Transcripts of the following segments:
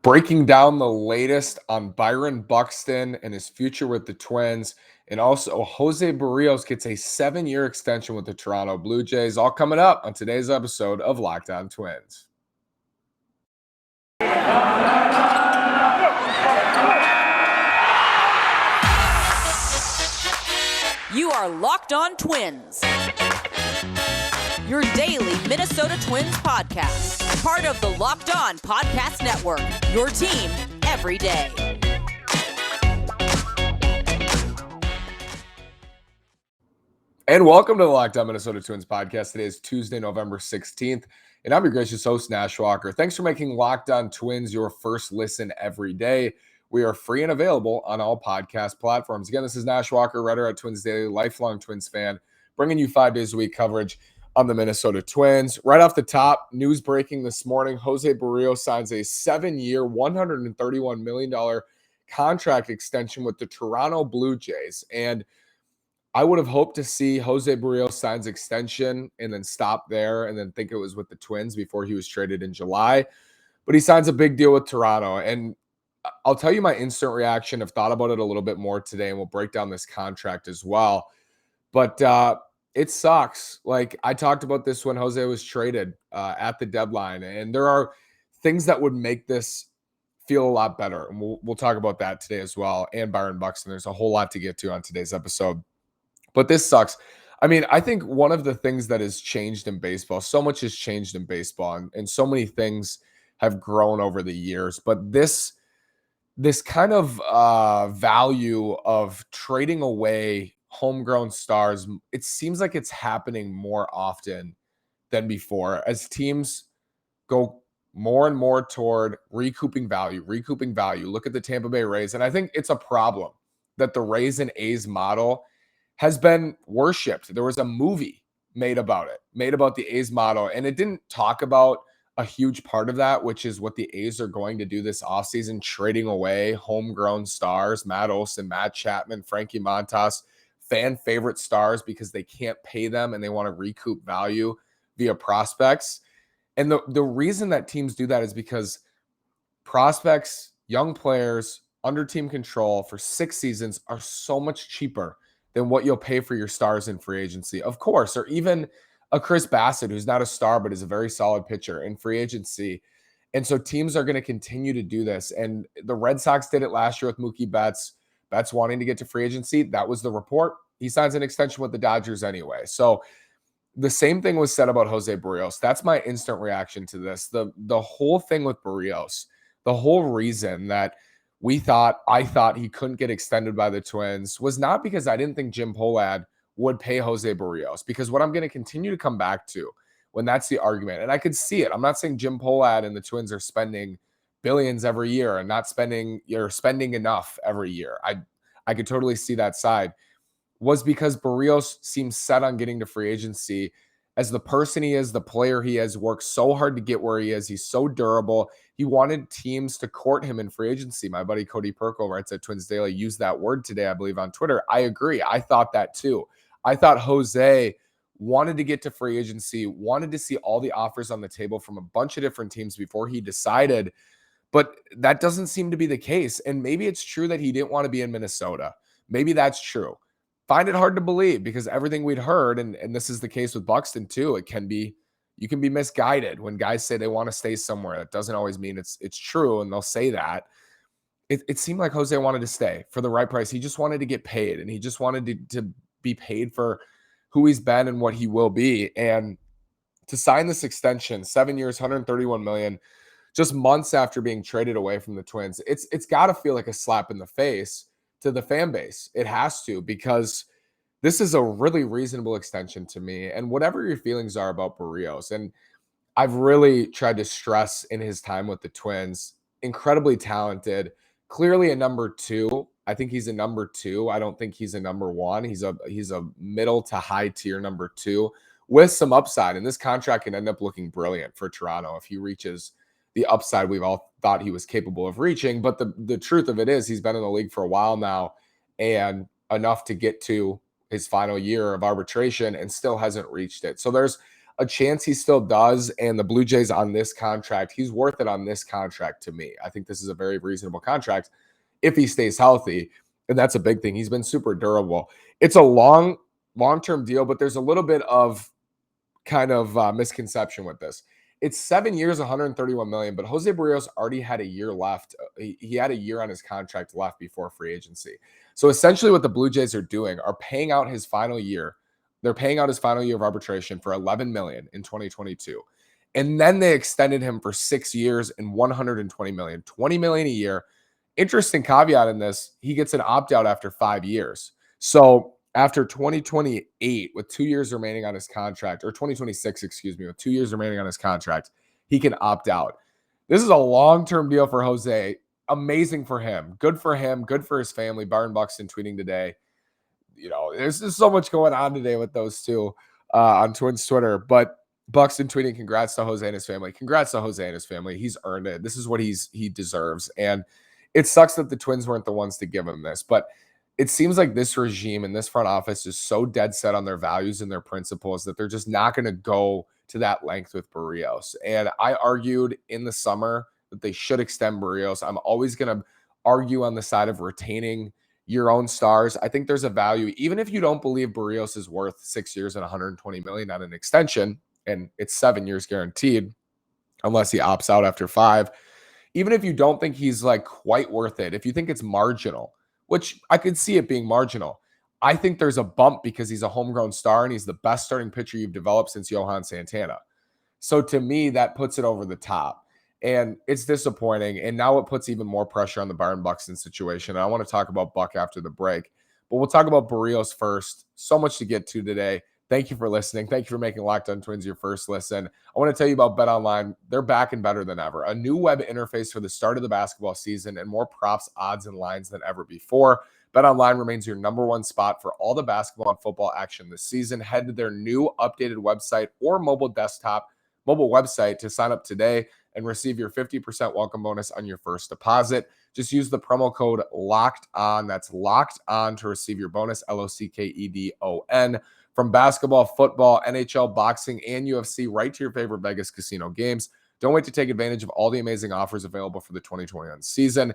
breaking down the latest on Byron Buxton and his future with the Twins. And also, José Berríos gets a 7-year extension with the Toronto Blue Jays. All coming up on today's episode of Locked On Twins. You are Locked On Twins, your daily Minnesota Twins podcast. Part of the Locked On Podcast Network, your team every day. And welcome to the Locked On Minnesota Twins podcast. Today is Tuesday, November 16th, and I'm your gracious host, Nash Walker. Thanks for making Locked On Twins your first listen every day. We are free and available on all podcast platforms. Again, this is Nash Walker, writer at Twins Daily, lifelong Twins fan, bringing you 5 days a week coverage on the Minnesota Twins. Right off the top, news breaking this morning, José Berríos signs a 7-year, $131 million contract extension with the Toronto Blue Jays. And I would have hoped to see José Berríos signs extension and then stop there and then think it was with the Twins before he was traded in July. But he signs a big deal with Toronto. And I'll tell you my instant reaction. I've thought about it a little bit more today, and we'll break down this contract as well. But it sucks. Like, I talked about this when Jose was traded at the deadline, and there are things that would make this feel a lot better. And we'll talk about that today as well. And Byron Buxton. There's a whole lot to get to on today's episode. But this sucks. I mean, I think one of the things that has changed in baseball, so much has changed in baseball, and so many things have grown over the years. But this kind of value of trading away homegrown stars, it seems like it's happening more often than before as teams go more and more toward recouping value. Look at the Tampa Bay Rays. And I think it's a problem that the Rays and A's model has been worshipped. There was a movie made about the A's model, and it didn't talk about a huge part of that, which is what the A's are going to do this offseason, trading away homegrown stars, Matt Olson, Matt Chapman, Frankie Montas, fan favorite stars because they can't pay them and they want to recoup value via prospects. And the reason that teams do that is because prospects, young players under team control for 6 seasons are so much cheaper than what you'll pay for your stars in free agency, of course, or even a Chris Bassett, who's not a star, but is a very solid pitcher in free agency. And so teams are going to continue to do this. And the Red Sox did it last year with Mookie Betts. Betts wanting to get to free agency. That was the report. He signs an extension with the Dodgers anyway. So the same thing was said about José Berríos. That's my instant reaction to this. The whole thing with Berríos, the whole reason that I thought he couldn't get extended by the Twins was not because I didn't think Jim Pohlad would pay José Berríos, because what I'm going to continue to come back to when that's the argument, and I could see it. I'm not saying Jim Pohlad and the Twins are spending billions every year and not spending enough every year. I could totally see that side. Was because Berríos seems set on getting to free agency. As the person he is, the player he has, worked so hard to get where he is. He's so durable. He wanted teams to court him in free agency. My buddy Cody Perko writes at Twins Daily, used that word today, I believe, on Twitter. I agree. I thought that too. I thought Jose wanted to get to free agency, wanted to see all the offers on the table from a bunch of different teams before he decided. But that doesn't seem to be the case. And maybe it's true that he didn't want to be in Minnesota. Maybe that's true. Find it hard to believe, because everything we'd heard, and this is the case with Buxton too, you can be misguided when guys say they want to stay somewhere. That doesn't always mean it's true, and they'll say that. It seemed like Jose wanted to stay for the right price. He just wanted to get paid, and he just wanted to be paid for who he's been and what he will be. And to sign this extension, 7 years, $131 million, just months after being traded away from the Twins, it's got to feel like a slap in the face to the fan base. It has to, because this is a really reasonable extension to me. And whatever your feelings are about Berríos, and I've really tried to stress in his time with the Twins, incredibly talented, clearly a number 2. I think he's a number 2. I don't think he's a number 1. He's a middle to high tier number 2 with some upside. And this contract can end up looking brilliant for Toronto if he reaches the upside we've all thought he was capable of reaching. But the truth of it is, he's been in the league for a while now, and enough to get to his final year of arbitration and still hasn't reached it. So there's a chance he still does. And the Blue Jays on this contract, he's worth it on this contract to me. I think this is a very reasonable contract if he stays healthy. And that's a big thing. He's been super durable. It's a long-term deal, but there's a little bit of kind of misconception with this. It's 7 years, 131 million, but Jose Berríos already had a year left. He had a year on his contract left before free agency. So essentially what the Blue Jays are doing are paying out his final year. They're paying out his final year of arbitration for 11 million in 2022. And then they extended him for 6 years and 120 million, 20 million a year. Interesting caveat in this, he gets an opt-out after 5 years. So after 2028, with 2 years remaining on his contract, or 2026, excuse me, with 2 years remaining on his contract, he can opt out. This is a long-term deal for Jose. Amazing for him. Good for him. Good for his family. Byron Buxton tweeting today. There's just so much going on today with those two on Twins Twitter. But Buxton tweeting, congrats to Jose and his family. Congrats to Jose and his family. He's earned it. This is what he deserves. And it sucks that the Twins weren't the ones to give him this. But it seems like this regime and this front office is so dead set on their values and their principles that they're just not going to go to that length with Berríos. And I argued in the summer that they should extend Berríos. I'm always going to argue on the side of retaining your own stars. I think there's a value, even if you don't believe Berríos is worth 6 years and 120 million on an extension, and it's 7 years guaranteed, unless he opts out after 5. Even if you don't think he's like quite worth it, if you think it's marginal, which I could see it being marginal, I think there's a bump because he's a homegrown star and he's the best starting pitcher you've developed since Johan Santana. So to me, that puts it over the top. And it's disappointing. And now it puts even more pressure on the Byron Buxton situation. And I want to talk about Buck after the break. But we'll talk about Berríos first. So much to get to today. Thank you for listening. Thank you for making Locked On Twins your first listen. I want to tell you about BetOnline. They're back and better than ever. A new web interface for the start of the basketball season and more props, odds, and lines than ever before. BetOnline remains your number one spot for all the basketball and football action this season. Head to their new updated website or mobile website to sign up today and receive your 50% welcome bonus on your first deposit. Just use the promo code Locked On. That's Locked On to receive your bonus, LOCKEDON. From basketball, football, NHL, boxing, and UFC, right to your favorite Vegas casino games. Don't wait to take advantage of all the amazing offers available for the 2021 season.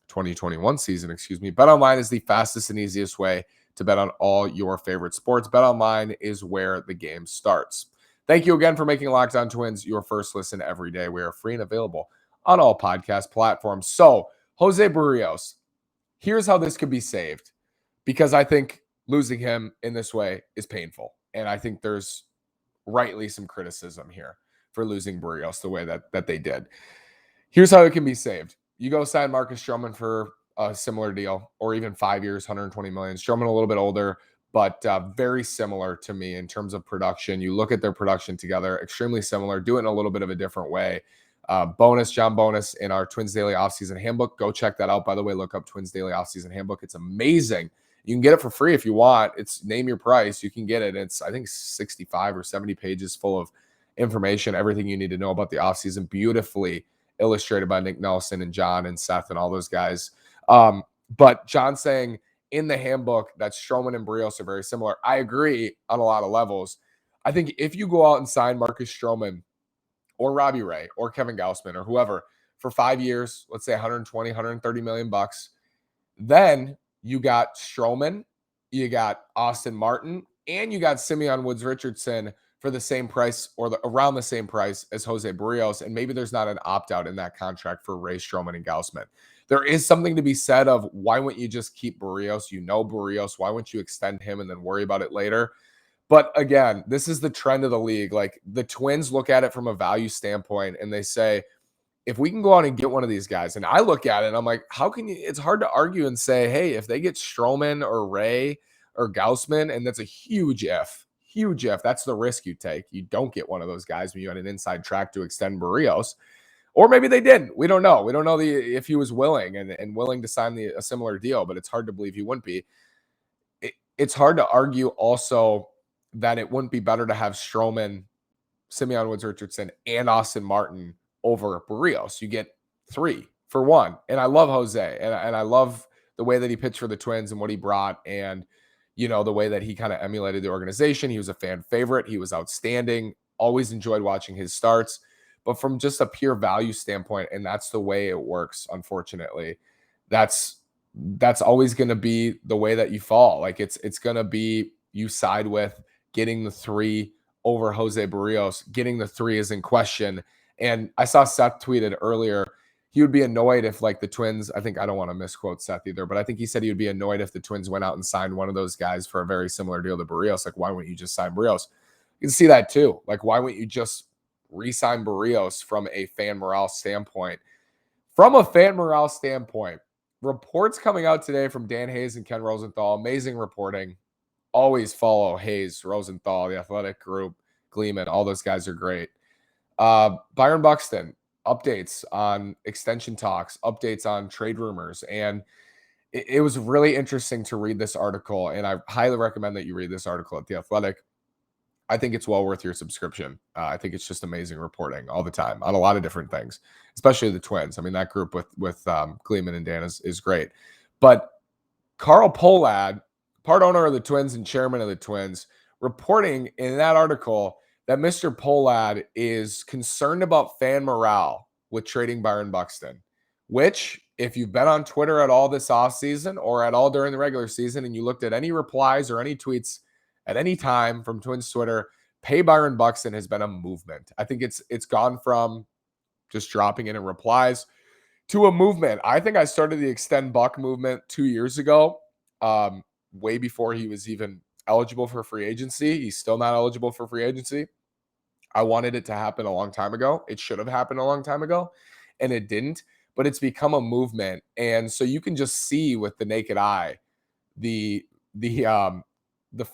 BetOnline is the fastest and easiest way to bet on all your favorite sports. BetOnline is where the game starts. Thank you again for making Locked On Twins your first listen every day. We are free and available on all podcast platforms. So, Jose Berríos, here's how this could be saved, because I think losing him in this way is painful. And I think there's rightly some criticism here for losing Berríos the way that they did. Here's how it can be saved. You go sign Marcus Stroman for a similar deal, or even 5 years, 120 million. Stroman a little bit older, but very similar to me in terms of production. You look at their production together, extremely similar, do it in a little bit of a different way. John Bonus in our Twins Daily Offseason Handbook. Go check that out. By the way, look up Twins Daily Offseason Handbook. It's amazing. You can get it for free if you want. It's name your price. You can get it. It's, I think, 65 or 70 pages full of information, everything you need to know about the offseason, beautifully illustrated by Nick Nelson and John and Seth and all those guys. But John saying in the handbook that Stroman and Berríos are very similar. I agree on a lot of levels. I think if you go out and sign Marcus Stroman or Robbie Ray or Kevin Gausman or whoever for 5 years, let's say 120, 130 million bucks, then you got Stroman, you got Austin Martin, and you got Simeon Woods Richardson for the same price or around the same price as Jose Berríos. And maybe there's not an opt-out in that contract for Ray, Stroman, and Gausman. There is something to be said of why wouldn't you just keep Berríos? You know Berríos. Why wouldn't you extend him and then worry about it later? But again, this is the trend of the league. Like, the Twins look at it from a value standpoint and they say, if we can go out and get one of these guys, and I look at it and I'm like, how can you? It's hard to argue and say, hey, if they get Stroman or Ray or Gausman, and that's a huge if. That's the risk you take. You don't get one of those guys when you had an inside track to extend Berríos. Or maybe they didn't. We don't know. We don't know if he was willing and willing to sign a similar deal, but it's hard to believe he wouldn't be. It's hard to argue also that it wouldn't be better to have Stroman, Simeon Woods Richardson, and Austin Martin over Berríos. You get 3 for 1. And I love Jose, and I love the way that he pitched for the Twins and what he brought, and the way that he kind of emulated the organization. He was a fan favorite. He was outstanding. Always enjoyed watching his starts, but from just a pure value standpoint, and that's the way it works, unfortunately, that's always going to be the way that you fall. Like it's going to be you side with getting the 3 over José Berríos. Getting the 3 is in question. And I saw Seth tweeted earlier, he would be annoyed if like the Twins, I don't want to misquote Seth either, but I think he said he would be annoyed if the Twins went out and signed one of those guys for a very similar deal to Berríos. Like, why wouldn't you just sign Berríos? You can see that too. Like, why wouldn't you just re-sign Berríos from a fan morale standpoint? From a fan morale standpoint, reports coming out today from Dan Hayes and Ken Rosenthal, amazing reporting. Always follow Hayes, Rosenthal, the Athletic Group, Gleeman, all those guys are great. Byron Buxton, updates on extension talks, updates on trade rumors. And it was really interesting to read this article. And I highly recommend that you read this article at The Athletic. I think it's well worth your subscription. I think it's just amazing reporting all the time on a lot of different things, especially the Twins. I mean, that group with Gleeman and Dan is great. But Carl Pohlad, part owner of the Twins and chairman of the Twins, reporting in that article that Mr. Pohlad is concerned about fan morale with trading Byron Buxton, which, if you've been on Twitter at all this offseason or at all during the regular season and you looked at any replies or any tweets at any time from Twins Twitter, pay Byron Buxton has been a movement. I think it's gone from just dropping it in replies to a movement. I think I started the Extend Buck movement 2 years ago, way before he was even eligible for free agency. He's still not eligible for free agency. I wanted it to happen a long time ago. It should have happened a long time ago, and it didn't. But it's become a movement, and so you can just see with the naked eye the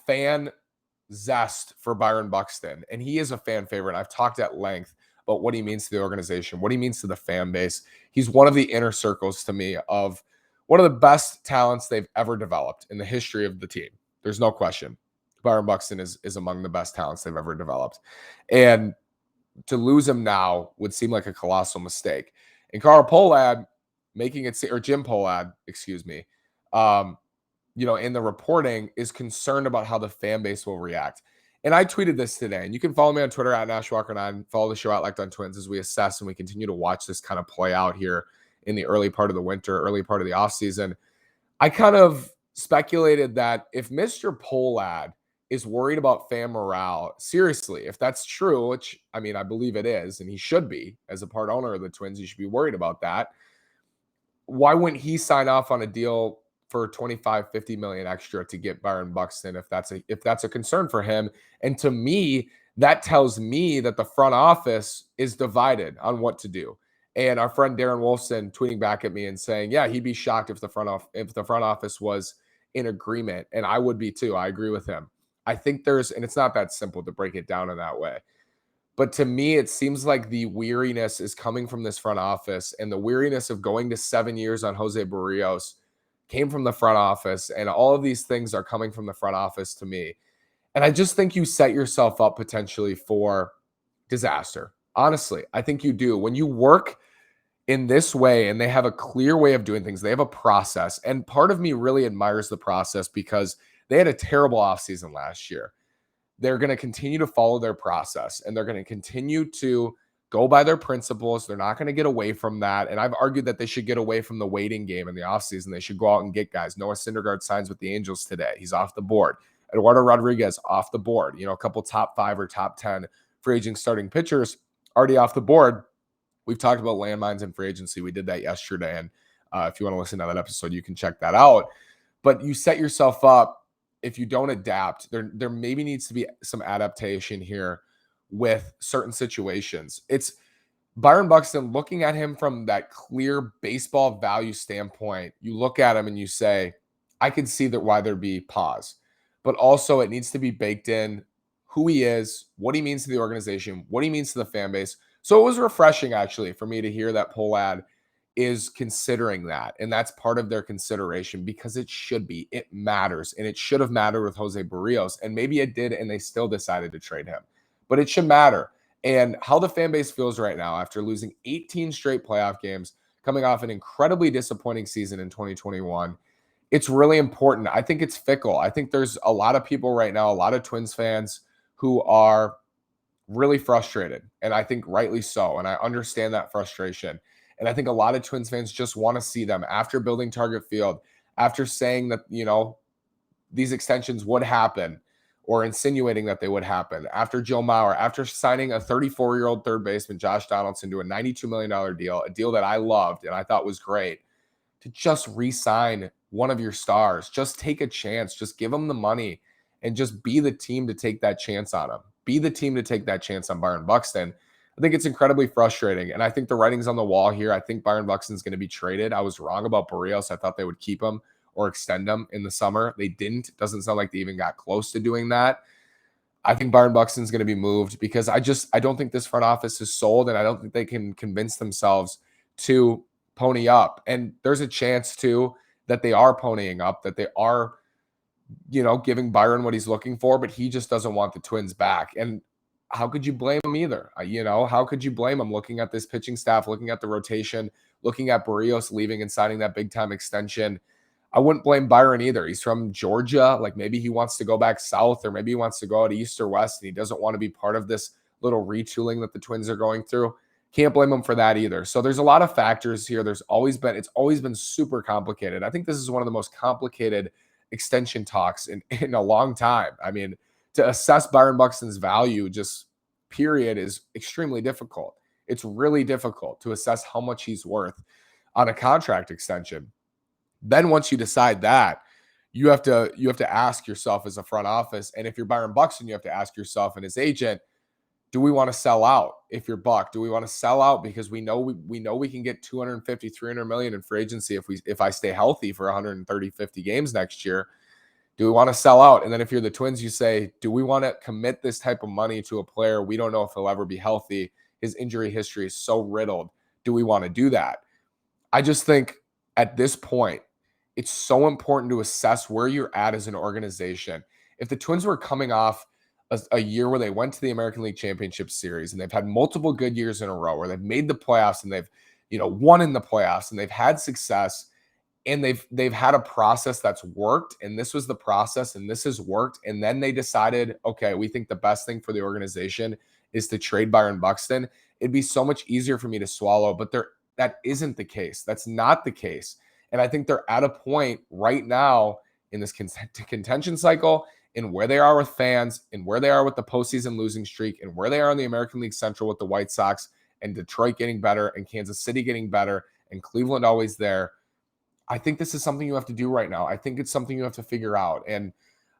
fan zest for Byron Buxton, and he is a fan favorite. I've talked at length about what he means to the organization, what he means to the fan base. He's one of the inner circles to me of one of the best talents they've ever developed in the history of the team. There's no question. Byron Buxton is among the best talents they've ever developed. And to lose him now would seem like a colossal mistake. And Carl Pohlad making it, or Jim Pohlad, excuse me, in the reporting is concerned about how the fan base will react. And I tweeted this today, and you can follow me on Twitter at NashWalker9, follow the show at Locked On Twins as we assess and we continue to watch this kind of play out here in the early part of the winter, early part of the offseason. I kind of speculated that if Mr. Pohlad is worried about fan morale, seriously, if that's true, which I mean, I believe it is, and he should be, as a part owner of the Twins, he should be worried about that. Why wouldn't he sign off on a deal for 25, 50 million extra to get Byron Buxton if that's a concern for him? And to me, that tells me that the front office is divided on what to do. And our friend Darren Wolfson tweeting back at me and saying, yeah, he'd be shocked if the front office was in agreement. And I would be too. I agree with him. I think and it's not that simple to break it down in that way. But to me, it seems like the weariness is coming from this front office, and the weariness of going to 7 years on José Berríos came from the front office, and all of these things are coming from the front office to me. And I just think you set yourself up potentially for disaster. Honestly, I think you do. When you work in this way and they have a clear way of doing things, they have a process. And part of me really admires the process because they had a terrible offseason last year. They're going to continue to follow their process, and they're going to continue to go by their principles. They're not going to get away from that. And I've argued that they should get away from the waiting game in the offseason. They should go out and get guys. Noah Syndergaard signs with the Angels today. He's off the board. Eduardo Rodriguez off the board. A couple top 5 or top 10 free agent starting pitchers already off the board. We've talked about landmines and free agency. We did that yesterday. And if you want to listen to that episode, you can check that out. But you set yourself up. If you don't adapt, there maybe needs to be some adaptation here with certain situations. It's Byron Buxton, looking at him from that clear baseball value standpoint. You look at him and you say, I can see that why there'd be pause, but also it needs to be baked in who he is, what he means to the organization, what he means to the fan base. So it was refreshing actually for me to hear that Pohlad is considering that. And that's part of their consideration because it should be. It matters. And it should have mattered with José Berríos. And maybe it did, and they still decided to trade him. But it should matter. And how the fan base feels right now after losing 18 straight playoff games, coming off an incredibly disappointing season in 2021, it's really important. I think it's fickle. I think there's a lot of people right now, a lot of Twins fans who are really frustrated, and I think rightly so. And I understand that frustration. And I think a lot of Twins fans just want to see them after building Target Field, after saying that, these extensions would happen or insinuating that they would happen, after Joe Mauer, after signing a 34-year-old third baseman, Josh Donaldson, to a $92 million deal, a deal that I loved and I thought was great, to just re-sign one of your stars. Just take a chance. Just give them the money and just be the team to take that chance on him. Be the team to take that chance on Byron Buxton. I think it's incredibly frustrating. And I think the writing's on the wall here. I think Byron Buxton's going to be traded. I was wrong about Berríos. I thought they would keep him or extend him in the summer. They didn't. It doesn't sound like they even got close to doing that. I think Byron Buxton's going to be moved because I don't think this front office is sold, and I don't think they can convince themselves to pony up. And there's a chance too that they are ponying up, that they are, giving Byron what he's looking for, but he just doesn't want the Twins back. And how could you blame him either? How could you blame him looking at this pitching staff, looking at the rotation, looking at Berríos leaving and signing that big time extension? I wouldn't blame Byron either. He's from Georgia. Like, maybe he wants to go back south, or maybe he wants to go out east or west, and he doesn't want to be part of this little retooling that the Twins are going through. Can't blame him for that either. So there's a lot of factors here. It's always been super complicated. I think this is one of the most complicated extension talks in a long time. I mean, to assess Byron Buxton's value, just period, is extremely difficult. It's really difficult to assess how much he's worth on a contract extension. Then once you decide that, you have to ask yourself as a front office, and if you're Byron Buxton, you have to ask yourself and his agent, do we want to sell out? If you're Buck, do we want to sell out because we know we can get 250, 300 million in free agency if I stay healthy for 130, 50 games next year? Do we want to sell out? And then if you're the Twins, you say, do we want to commit this type of money to a player we don't know if he'll ever be healthy? His injury history is so riddled. Do we want to do that? I just think at this point, it's so important to assess where you're at as an organization. If the Twins were coming off a year where they went to the American League Championship Series and they've had multiple good years in a row where they've made the playoffs and they've, won in the playoffs and they've had success and they've had a process that's worked, and this was the process and this has worked, and then they decided, okay, we think the best thing for the organization is to trade Byron Buxton, it'd be so much easier for me to swallow. But that isn't the case. That's not the case. And I think they're at a point right now in this contention cycle, in where they are with fans, and where they are with the postseason losing streak, and where they are in the American League Central with the White Sox, and Detroit getting better, and Kansas City getting better, and Cleveland always there. I think this is something you have to do right now. I think it's something you have to figure out. And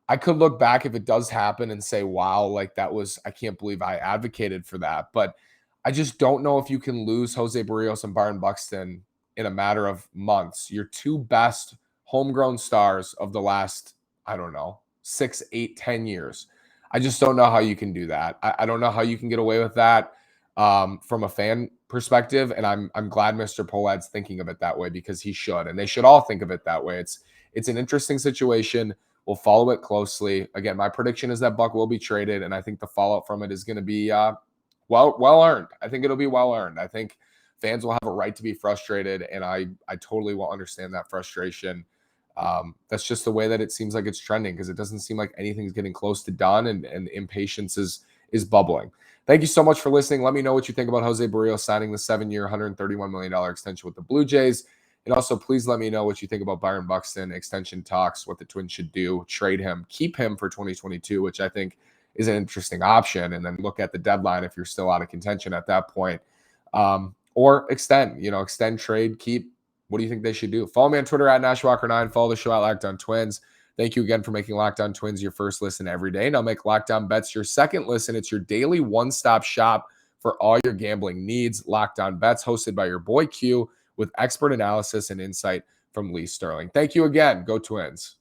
I could look back if it does happen and say, wow, like I can't believe I advocated for that. But I just don't know if you can lose José Berríos and Byron Buxton in a matter of months. Your two best homegrown stars of the last, 6, 8, 10 years. I just don't know how you can do that. I don't know how you can get away with that from a fan perspective. And I'm glad Mr. Polad's thinking of it that way, because he should, and they should all think of it that way. It's an interesting situation. We'll follow it closely. Again, my prediction is that Buck will be traded, and I think the fallout from it is going to be well earned. I think it'll be well earned. I think fans will have a right to be frustrated, and I totally will understand that frustration. That's just the way that it seems like it's trending, because it doesn't seem like anything's getting close to done, and impatience is bubbling. Thank you so much for listening. Let me know what you think about José Berríos signing the 7-year, $131 million extension with the Blue Jays. And also, please let me know what you think about Byron Buxton extension talks, what the Twins should do, trade him, keep him for 2022, which I think is an interesting option, and then look at the deadline if you're still out of contention at that point. Or extend, trade, keep. What do you think they should do? Follow me on Twitter at NashWalker9. Follow the show at Locked On Twins. Thank you again for making Locked On Twins your first listen every day. Now make Locked On Bets your second listen. It's your daily one-stop shop for all your gambling needs. Locked On Bets, hosted by your boy Q, with expert analysis and insight from Lee Sterling. Thank you again. Go Twins.